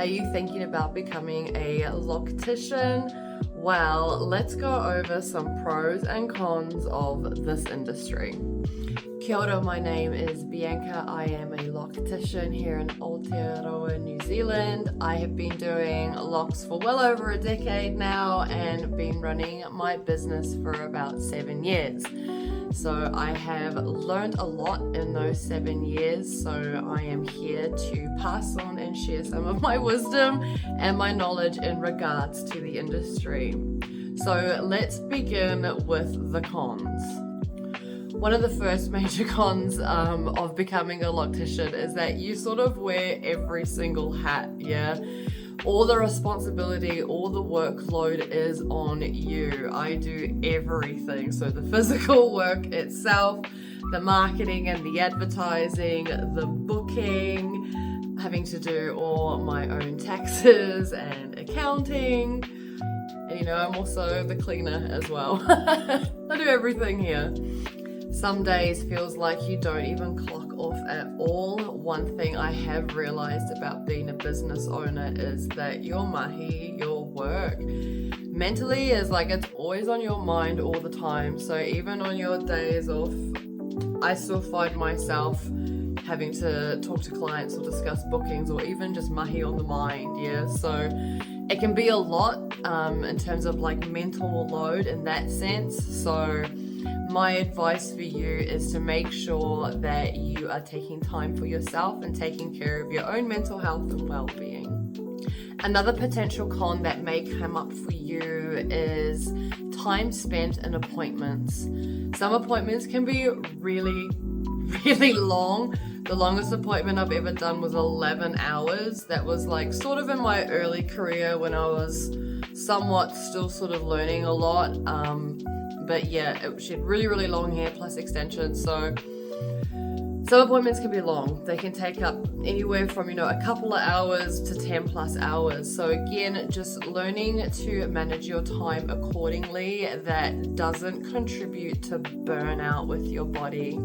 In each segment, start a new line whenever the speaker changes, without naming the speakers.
Are you thinking about becoming a loctician? Well, let's go over some pros and cons of this industry. Kia ora, my name is Bianca. I am a loctician here in Aotearoa, New Zealand. I have been doing locks for well over a decade now and been running my business for about 7 years. So I have learned a lot in those 7 years, so I am here to pass on and share some of my wisdom and my knowledge in regards to the industry. So let's begin with the cons. One of the first major cons of becoming a loctician is that you sort of wear every single hat, yeah? All the responsibility, all the workload is on you. I do everything. So the physical work itself, the marketing and the advertising, the booking, having to do all my own taxes and accounting. And I'm also the cleaner as well. I do everything here. Some days feels like you don't even clock off at all. One thing I have realized about being a business owner is that your mahi, your work, mentally is like it's always on your mind all the time. So even on your days off, I still find myself having to talk to clients or discuss bookings or even just mahi on the mind, yeah? So it can be a lot in terms of like mental load in that sense. So my advice for you is to make sure that you are taking time for yourself and taking care of your own mental health and well-being. Another potential con that may come up for you is time spent in appointments. Some appointments can be really, really long. The longest appointment I've ever done was 11 hours. That was like sort of in my early career when I was somewhat still sort of learning a lot. But yeah, she had really, really long hair plus extensions. So some appointments can be long. They can take up anywhere from, a couple of hours to 10 plus hours. So again, just learning to manage your time accordingly that doesn't contribute to burnout with your body.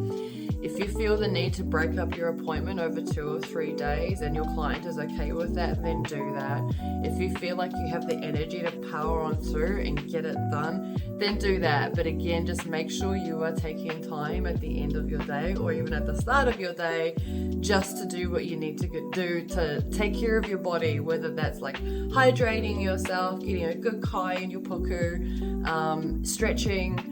If you feel the need to break up your appointment over 2 or 3 days and your client is okay with that, then do that. If you feel like you have the energy to power on through and get it done, then do that. But again, just make sure you are taking time at the end of your day or even at the start of your day just to do what you need to do to take care of your body, whether that's like hydrating yourself, getting a good kai in your puku, stretching,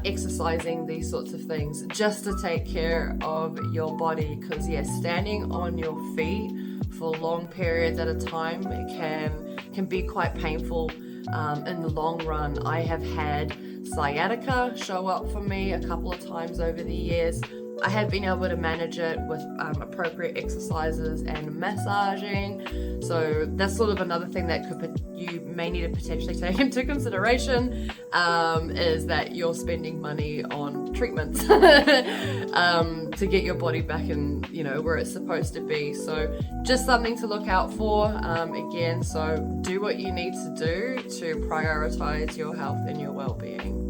exercising, these sorts of things, just to take care of your body. Because standing on your feet for long periods at a time can be quite painful in the long run. I have had sciatica show up for me a couple of times over the years. I have been able to manage it with appropriate exercises and massaging. So that's sort of another thing that you may need to potentially take into consideration, is that you're spending money on treatments to get your body back in, where it's supposed to be. So just something to look out for. Again, so do what you need to do to prioritize your health and your well-being.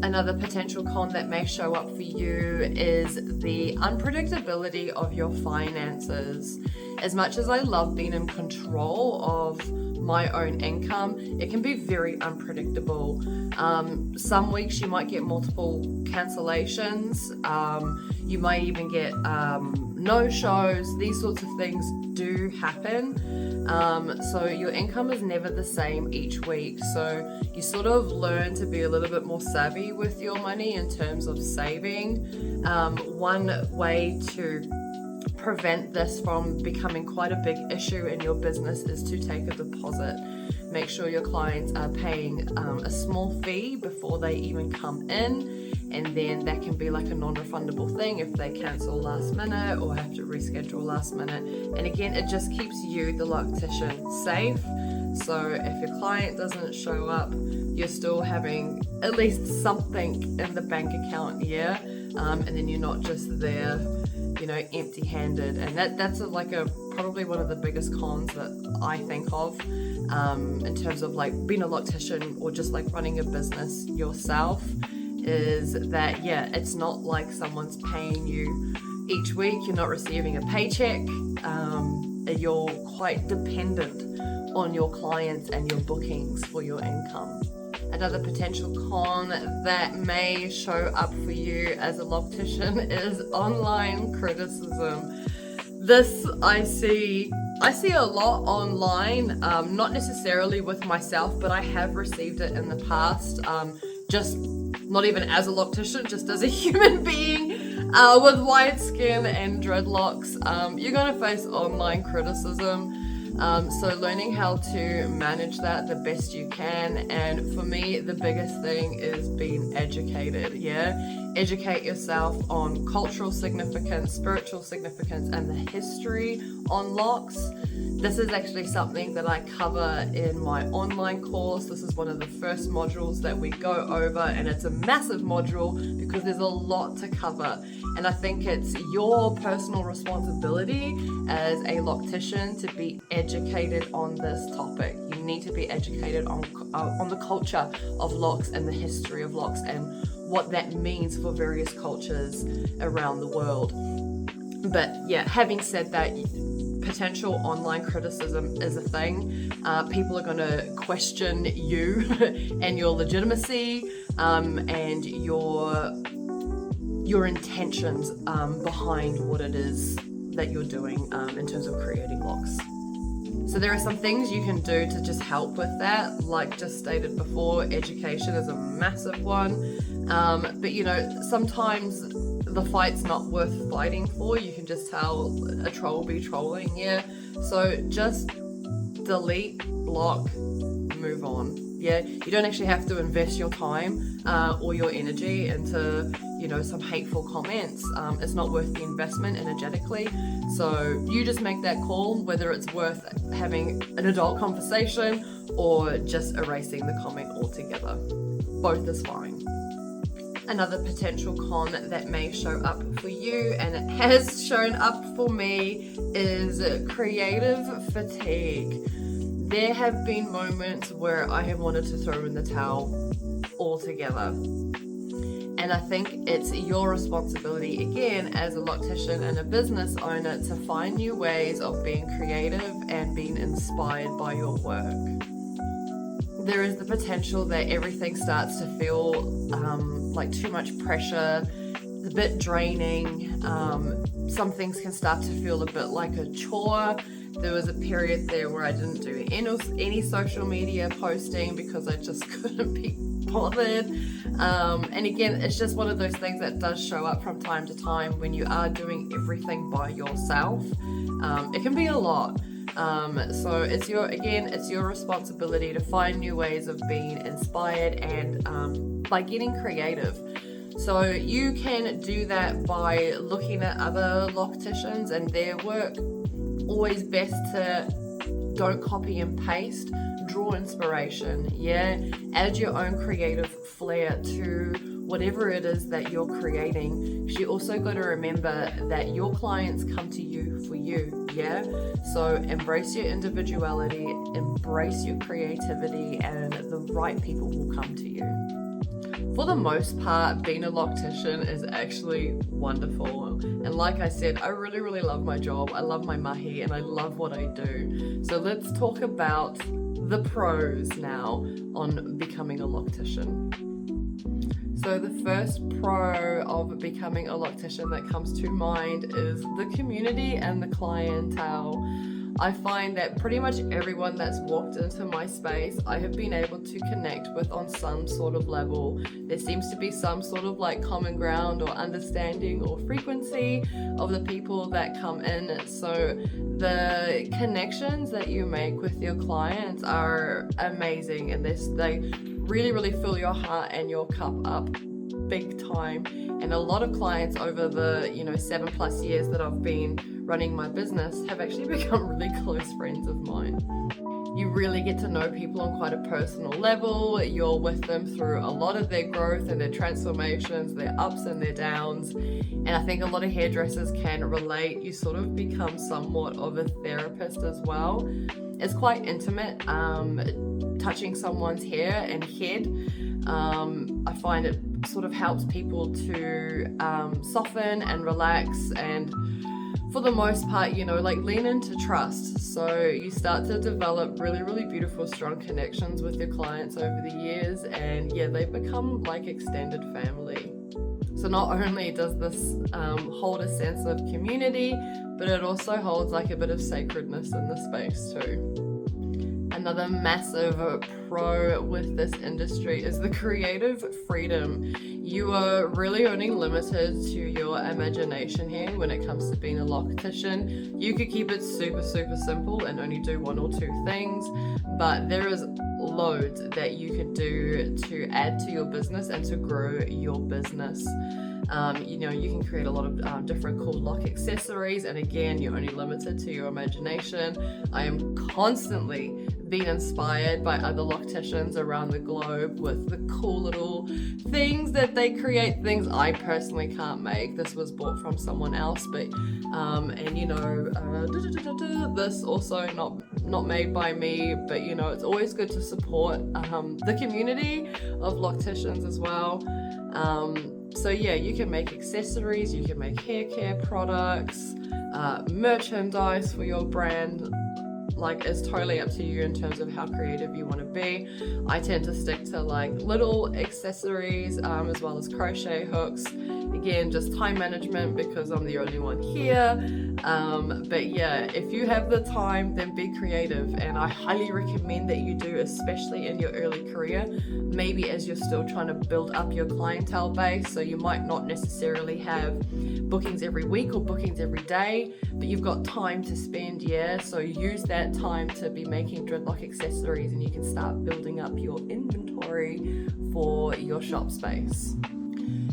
Another potential con that may show up for you is the unpredictability of your finances. As much as I love being in control of my own income, it can be very unpredictable. Some weeks you might get multiple cancellations. You might even get no-shows. These sorts of things do happen. So your income is never the same each week. So you sort of learn to be a little bit more savvy with your money in terms of saving. One way to prevent this from becoming quite a big issue in your business is to take a deposit. Make sure your clients are paying a small fee before they even come in, and then that can be like a non-refundable thing if they cancel last minute or have to reschedule last minute. And again, it just keeps you, the loctician, safe. So if your client doesn't show up, you're still having at least something in the bank account, and then you're not just there empty-handed. And that's probably one of the biggest cons that I think of in terms of like being a loctician or just like running a business yourself, is that it's not like someone's paying you each week. You're not receiving a paycheck. you're quite dependent on your clients and your bookings for your income. Another potential con that may show up for you as a loctician is online criticism. This I see a lot online, not necessarily with myself, but I have received it in the past, just not even as a loctician, just as a human being with white skin and dreadlocks. You're going to face online criticism. So learning how to manage that the best you can, and for me the biggest thing is being educated. Educate yourself on cultural significance, spiritual significance, and the history on locs. This is actually something that I cover in my online course. This is one of the first modules that we go over, and it's a massive module because there's a lot to cover. And I think it's your personal responsibility as a loctician to be educated on this topic. You need to be educated on the culture of locs and the history of locs and what that means for various cultures around the world. But yeah, having said that, potential online criticism is a thing. People are going to question you and your legitimacy and your intentions behind what it is that you're doing in terms of creating locs. So there are some things you can do to just help with that. Like just stated before, education is a massive one. But sometimes the fight's not worth fighting for. You can just tell a troll will be trolling, So just delete, block, move on. You don't actually have to invest your time or your energy into some hateful comments. It's not worth the investment energetically. So you just make that call, whether it's worth having an adult conversation or just erasing the comment altogether. Both is fine. Another potential con that may show up for you, and it has shown up for me, is creative fatigue. There have been moments where I have wanted to throw in the towel altogether. And I think it's your responsibility, again, as a loctician and a business owner, to find new ways of being creative and being inspired by your work. There is the potential that everything starts to feel like too much pressure, a bit draining. Some things can start to feel a bit like a chore. There was a period there where I didn't do any social media posting because I just couldn't be bothered. And again, it's just one of those things that does show up from time to time when you are doing everything by yourself. It can be a lot. So it's your responsibility to find new ways of being inspired and by getting creative. So you can do that by looking at other locticians and their work. Always best to don't copy and paste, draw inspiration, add your own creative flair to whatever it is that you're creating. You also got to remember that your clients come to you for you, so embrace your individuality, embrace your creativity, and the right people will come to you. For the most part, being a loctician is actually wonderful. And like I said, I really, really love my job. I love my mahi and I love what I do. So let's talk about the pros now on becoming a loctician. So the first pro of becoming a loctician that comes to mind is the community and the clientele. I find that pretty much everyone that's walked into my space, I have been able to connect with on some sort of level. There seems to be some sort of like common ground or understanding or frequency of the people that come in. So the connections that you make with your clients are amazing, and they really, really fill your heart and your cup up big time. And a lot of clients over the 7+ years that I've been running my business have actually become really close friends of mine. You really get to know people on quite a personal level. You're with them through a lot of their growth and their transformations, their ups and their downs. And I think a lot of hairdressers can relate. You sort of become somewhat of a therapist as well. It's quite intimate, touching someone's hair and head. I find it sort of helps people to soften and relax and for the most part, like lean into trust. So you start to develop really, really beautiful, strong connections with your clients over the years, and they become like extended family. So not only does this hold a sense of community, but it also holds like a bit of sacredness in the space too. Another massive pro with this industry is the creative freedom. You are really only limited to your imagination here when it comes to being a loctician. You could keep it super, super simple and only do one or two things, but there is loads that you could do to add to your business and to grow your business. You can create a lot of different cool lock accessories, and again, you're only limited to your imagination. I am constantly being inspired by other locticians around the globe with the cool little things that they create, things I personally can't make. This was bought from someone else, but this also not made by me, but it's always good to support the community of locticians as well. So you can make accessories, you can make hair care products, merchandise for your brand. Like, it's totally up to you in terms of how creative you want to be. I tend to stick to like little accessories as well as crochet hooks. Again, just time management because I'm the only one here. But if you have the time, then be creative, and I highly recommend that you do, especially in your early career, maybe as you're still trying to build up your clientele base. So you might not necessarily have bookings every week or bookings every day, but you've got time to spend, so use that time to be making dreadlock accessories, and you can start building up your inventory for your shop space.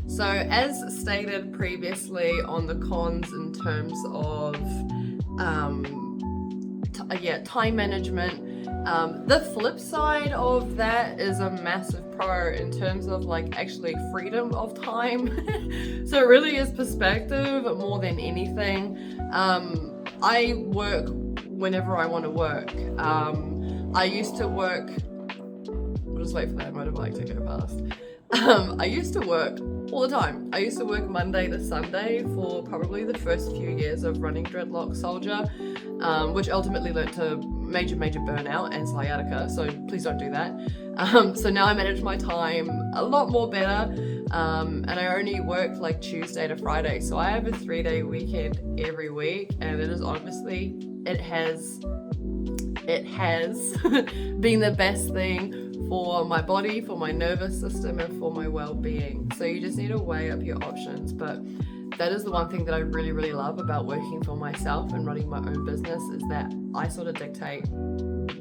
So as stated previously on the cons in terms of time management, the flip side of that is a massive pro in terms of like actually freedom of time. So it really is perspective more than anything. I work whenever I want to work. I used to work, I'll just wait for that motorbike to go past. I used to work all the time. I used to work Monday to Sunday for probably the first few years of running Dreadlock Soldier, which ultimately led to major burnout and sciatica, so please don't do that. So now I manage my time a lot more better, and I only work like Tuesday to Friday, so I have a 3-day weekend every week, and it is honestly, it has been the best thing for my body, for my nervous system, and for my well-being. So you just need to weigh up your options, but that is the one thing that I really, really love about working for myself and running my own business, is that I sort of dictate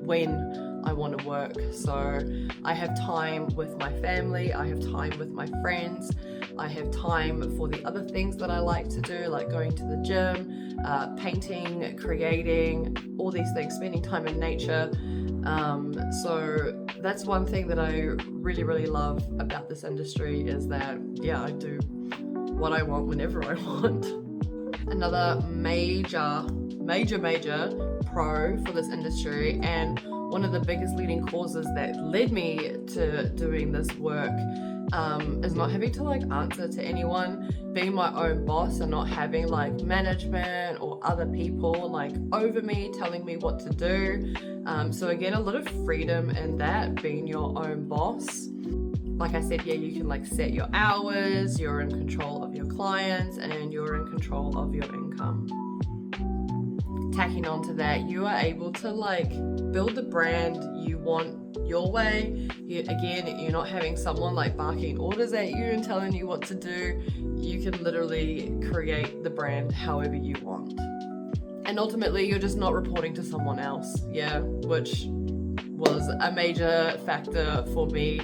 when I want to work. So I have time with my family, I have time with my friends, I have time for the other things that I like to do, like going to the gym, painting, creating, all these things, spending time in nature. So that's one thing that I really, really love about this industry, is that, I do what I want whenever I want. Another major pro for this industry, and one of the biggest leading causes that led me to doing this work, is not having to like answer to anyone, being my own boss and not having like management or other people like over me telling me what to do. So again, a lot of freedom in that, being your own boss. Like I said, you can like set your hours, you're in control of your clients, and you're in control of your income. Tacking on to that, you are able to like build the brand you want your way. You're not having someone like barking orders at you and telling you what to do. You can literally create the brand however you want. And ultimately, you're just not reporting to someone else, which was a major factor for me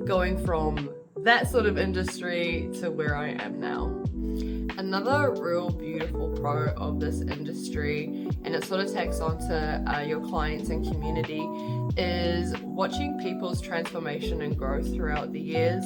going from that sort of industry to where I am now. Another real beautiful pro of this industry, and it sort of tacks on to your clients and community, is watching people's transformation and growth throughout the years.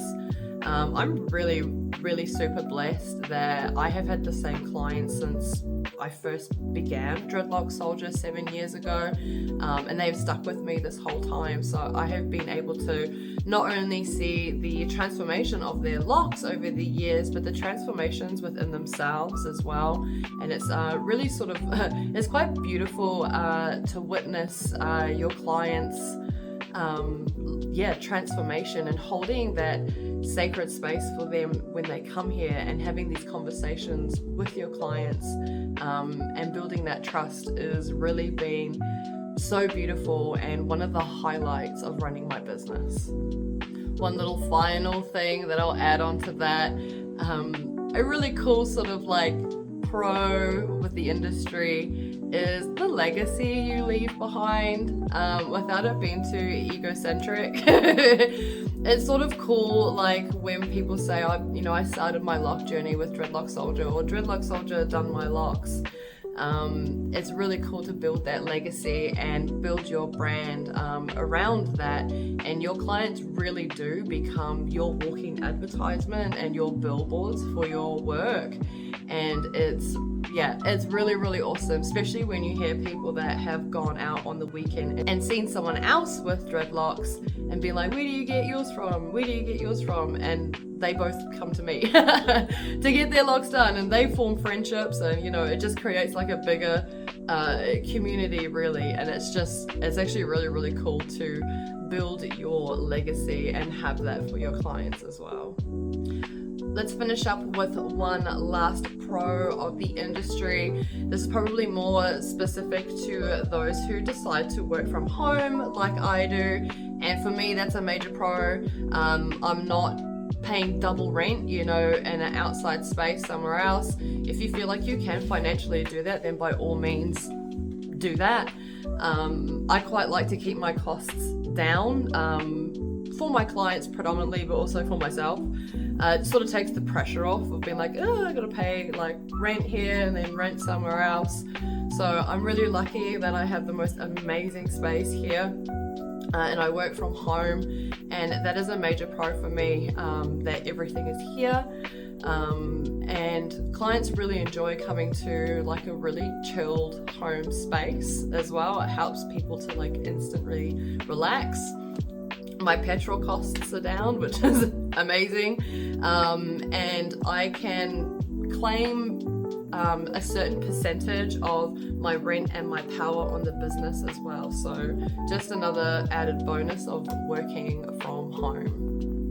I'm really, really super blessed that I have had the same clients since I first began Dreadlock Soldier 7 years ago, and they've stuck with me this whole time. So I have been able to not only see the transformation of their locks over the years, but the transformations within themselves as well. And it's really sort of, it's quite beautiful to witness your clients' transformation, and holding that sacred space for them when they come here and having these conversations with your clients, and building that trust is really been so beautiful and one of the highlights of running my business. One little final thing that I'll add on to that, a really cool sort of like pro with the industry is the legacy you leave behind, without it being too egocentric. It's sort of cool, like when people say, I started my lock journey with Dreadlock Soldier, or Dreadlock Soldier done my locks. It's really cool to build that legacy and build your brand around that, and your clients really do become your walking advertisement and your billboards for your work. And it's really, really awesome, especially when you hear people that have gone out on the weekend and seen someone else with dreadlocks and be like, where do you get yours from? Where do you get yours from? And they both come to me to get their locks done, and they form friendships, and it just creates like a bigger community really. And it's actually really, really cool to build your legacy and have that for your clients as well. Let's finish up with one last pro of the industry. This is probably more specific to those who decide to work from home like I do, and for me that's a major pro. I'm not paying double rent, in an outside space somewhere else. If you feel like you can financially do that, then by all means do that. I quite like to keep my costs down, for my clients predominantly, but also for myself. It sort of takes the pressure off of being like, I gotta pay like rent here and then rent somewhere else. So I'm really lucky that I have the most amazing space here, and I work from home, and that is a major pro for me, that everything is here. And clients really enjoy coming to like a really chilled home space as well. It helps people to like instantly relax. My petrol costs are down, which is amazing, and I can claim a certain percentage of my rent and my power on the business as well. So just another added bonus of working from home.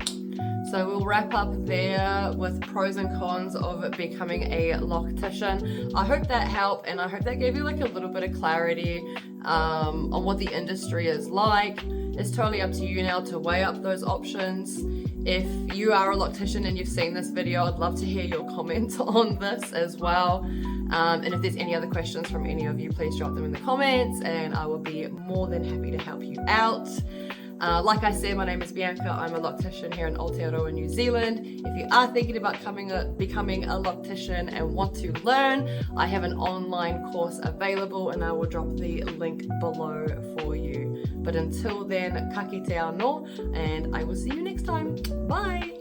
So we'll wrap up there with pros and cons of becoming a loctician. I hope that helped, and I hope that gave you like a little bit of clarity on what the industry is like. It's totally up to you now to weigh up those options. If you are a loctician and you've seen this video, I'd love to hear your comments on this as well. And if there's any other questions from any of you, please drop them in the comments, and I will be more than happy to help you out. Like I said, my name is Bianca. I'm a loctician here in Aotearoa, New Zealand. If you are thinking about becoming a loctician and want to learn, I have an online course available, and I will drop the link below for you. But until then, ka kite anō, and I will see you next time. Bye!